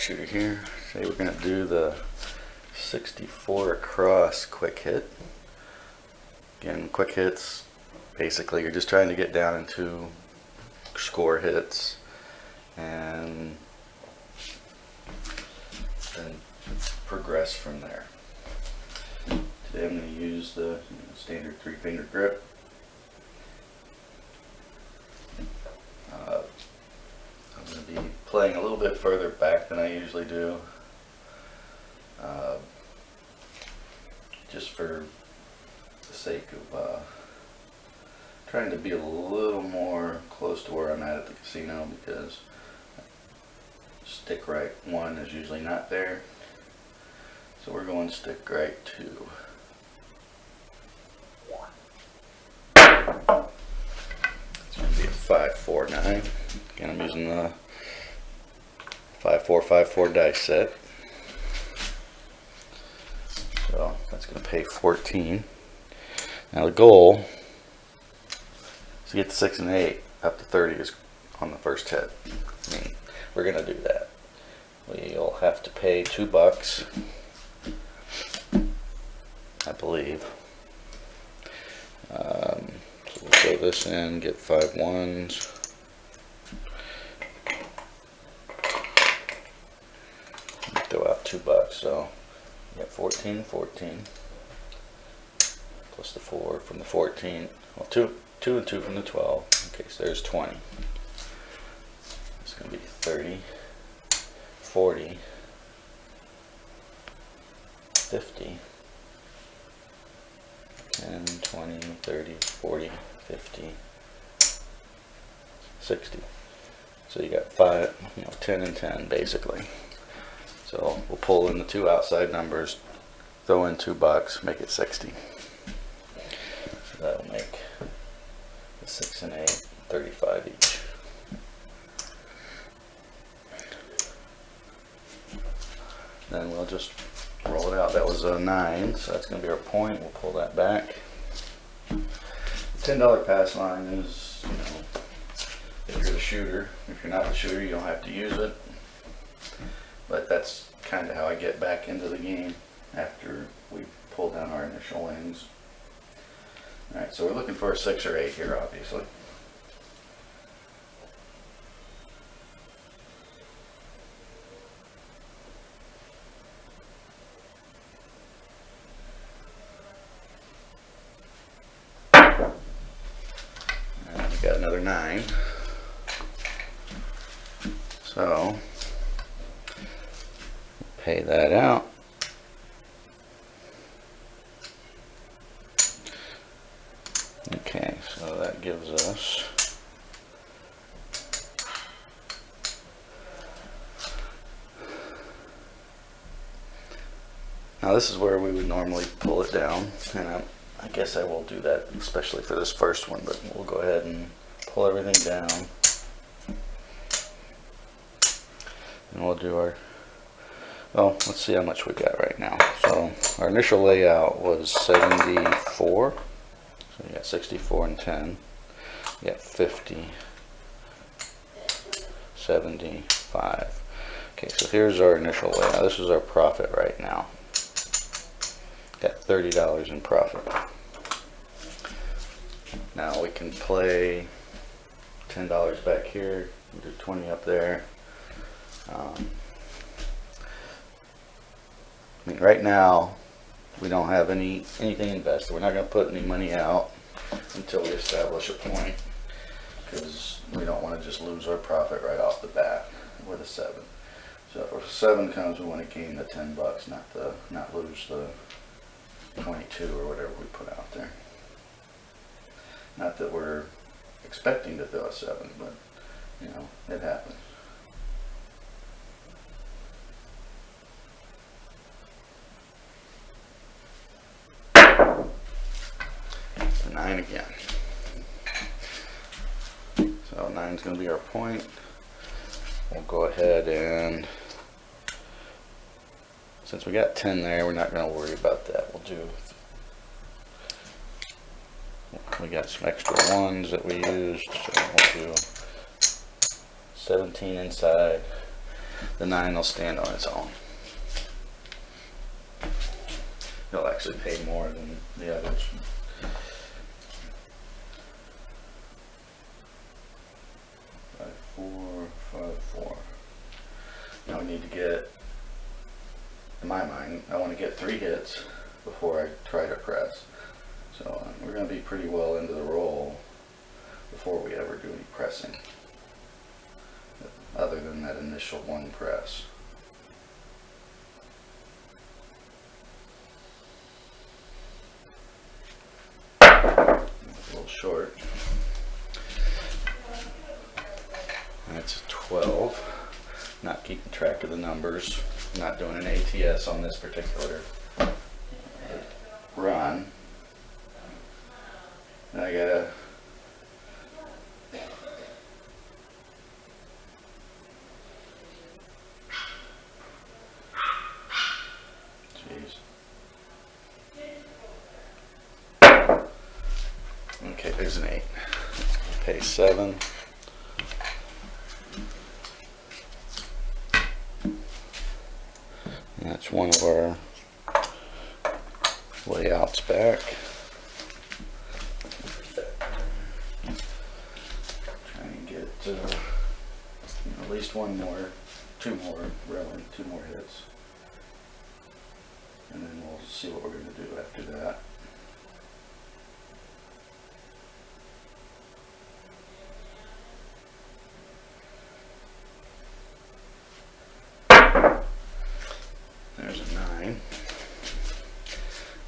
shooter here. Today we're going to do the 64 across quick hit. Again, quick hits, basically you're just trying to get down into score hits and then progress from there. Today I'm going to use the standard 3-finger grip. I'm going to be playing a little bit further back than I usually do, just for the sake of trying to be a little more close to where I'm at the casino, because stick right 1 is usually not there, so we're going stick right 2. It's going to be a 5-4-9. Again, I'm using the 5-4-5-4 dice set. So that's going to pay 14. Now the goal is to get to 6 and 8. Up to 30 is on the first hit. I mean, we're going to do that. We'll have to pay $2, I believe. So we'll throw this in, get 5 ones. Throw out $2, so you got 14, 14, plus the 4 from the 14. Well, 2 and 2 from the 12. Okay, so there's 20. It's going to be 30, 40, 50, 10, 20, 30, 40, 50, 60. So you got 5, 10 and 10 basically. So we'll pull in the 2 outside numbers, throw in $2, make it 60. So that'll make the 6 and 8, 35 each. Then we'll just roll it out. That was a 9, so that's going to be our point. We'll pull that back. The $10 pass line is, if you're the shooter. If you're not the shooter, you don't have to use it. But that's kind of how I get back into the game after we pull down our initial wins. Alright, so we're looking for a 6 or 8 here, obviously. And we got another 9. So pay that out. Okay, so that gives us now this is where we would normally pull it down, and I guess I will do that especially for this first one, but we'll go ahead and pull everything down, and we'll do our, well, let's see how much we got right now. So our initial layout was 74. So you got 64 and 10. You got 50, 75. Okay, so here's our initial layout. This is our profit right now. Got $30 in profit. Now we can play $10 back here. We'll do 20 up there. I mean, right now we don't have anything invested. We're not going to put any money out until we establish a point, because we don't want to just lose our profit right off the bat with a 7. So if a 7 comes, we want to gain the $10, not lose the 22 or whatever we put out there. Not that we're expecting to throw a 7, but it happens. 9 again. So 9 is going to be our point. We'll go ahead and, since we got 10 there, we're not going to worry about that. We got some extra 1s that we used, so we'll do 17 inside. The 9 will stand on its own. It'll actually pay more than the others. Five, 4, 5, 4. Now we need to get, in my mind, I want to get 3 hits before I try to press. So we're going to be pretty well into the roll before we ever do any pressing, other than that initial 1 press. A little short. That's a 12. Not keeping track of the numbers. Not doing an ATS on this particular run. Now I gotta okay, there's an 8. Pay 7. And that's one of our layouts back. Try and get at least 2 more hits. And then we'll see what we're going to do after that. There's a 9.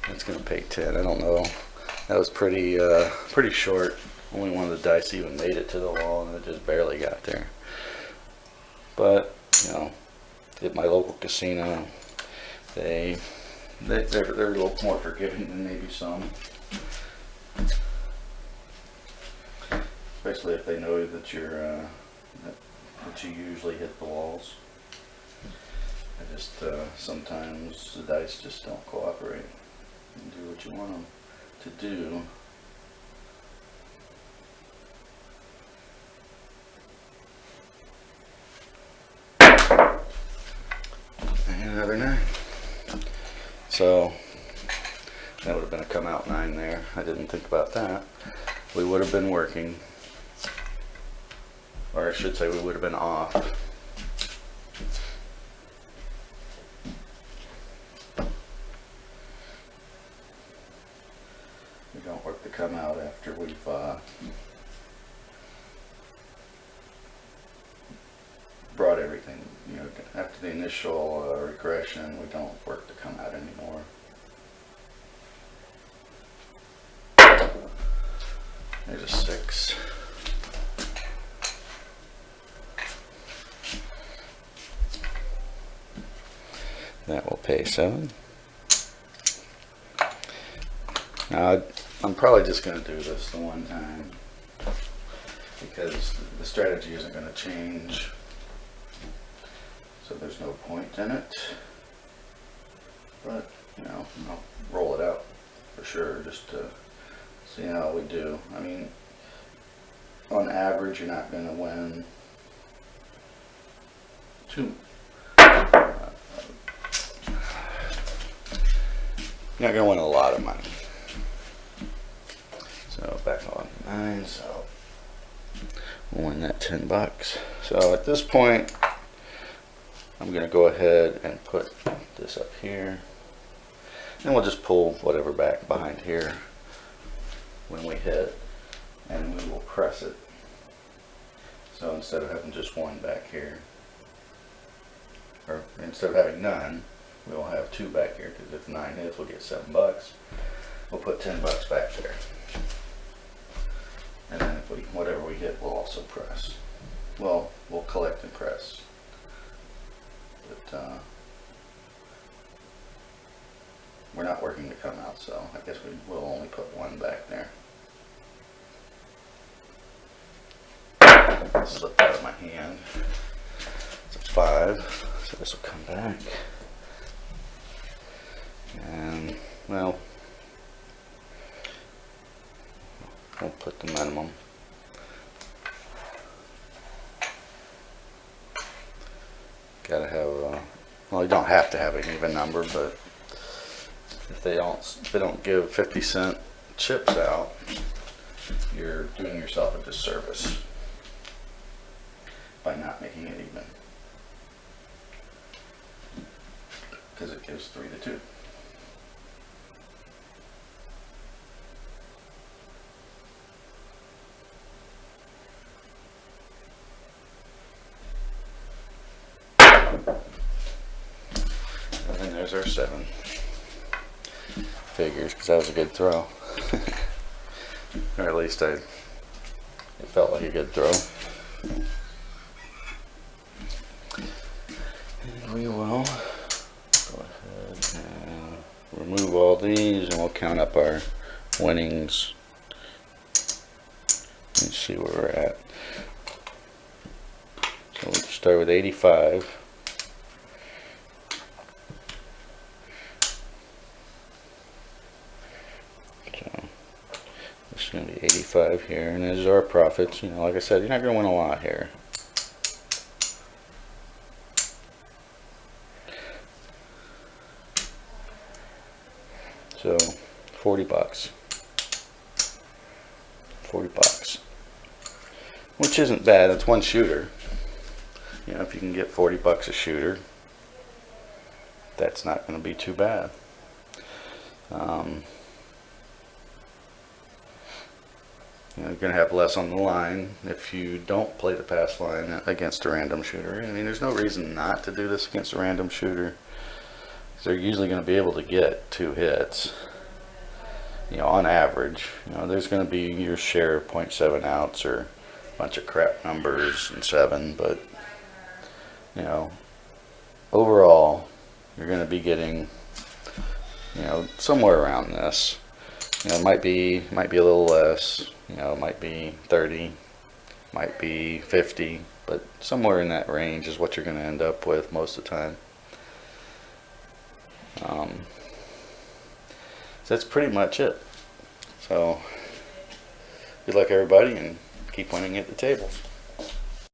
That's going to pay 10. I don't know. That was pretty short. Only one of the dice even made it to the wall, and it just barely got there. But at my local casino, they're a little more forgiving than maybe some. Especially if they know that that you usually hit the walls. I just sometimes the dice just don't cooperate and do what you want them to do. And another 9. So that would have been a come out 9 there. I didn't think about that. We would have been working, or I should say we would have been off. We don't work the come out after we've brought everything, after the initial regression, we don't work to come out anymore. There's a 6. That will pay 7. Now, I'm probably just going to do this the one time because the strategy isn't going to change. So there's no point in it, but I'll roll it out for sure just to see how we do. I mean, on average, you're not going to win you're not going to win a lot of money. So back on 9, so we'll win that $10. So at this point, I'm going to go ahead and put this up here, and we'll just pull whatever back behind here when we hit, and we will press it. So instead of having just 1 back here, or instead of having none, we'll have 2 back here, because if 9 hits, we'll get $7. We'll put $10 back there, and then if whatever we hit, we'll also press. Well, we'll collect and press. But we're not working to come out, so I guess we will only put 1 back there. It slipped out of my hand. It's a 5, so this will come back. And, well, we'll put the minimum. gotta have well, you don't have to have an even number, but if they don't give 50-cent chips out, you're doing yourself a disservice by not making it even, because it gives 3 to 2. And then there's our 7 figures, because that was a good throw. Or at least it felt like a good throw. And we will go ahead and remove all these, and we'll count up our winnings and see where we're at. So we'll start with 85. This is going to be 85 here, and these are our profits. You know, like I said, you're not going to win a lot here. So, 40 bucks. 40 bucks. Which isn't bad. It's one shooter. You know, if you can get 40 bucks a shooter, that's not going to be too bad. You know, you're going to have less on the line if you don't play the pass line against a random shooter. I mean, there's no reason not to do this against a random shooter. They're usually going to be able to get 2 hits. You know, on average. You know, there's going to be your share of 0.7 outs or a bunch of crap numbers and 7, but you know, overall, you're going to be getting, you know, somewhere around this. You know, it might be a little less. You know, it might be 30, might be 50, but somewhere in that range is what you're going to end up with most of the time. So that's pretty much it. So good luck, everybody, and keep winning at the tables.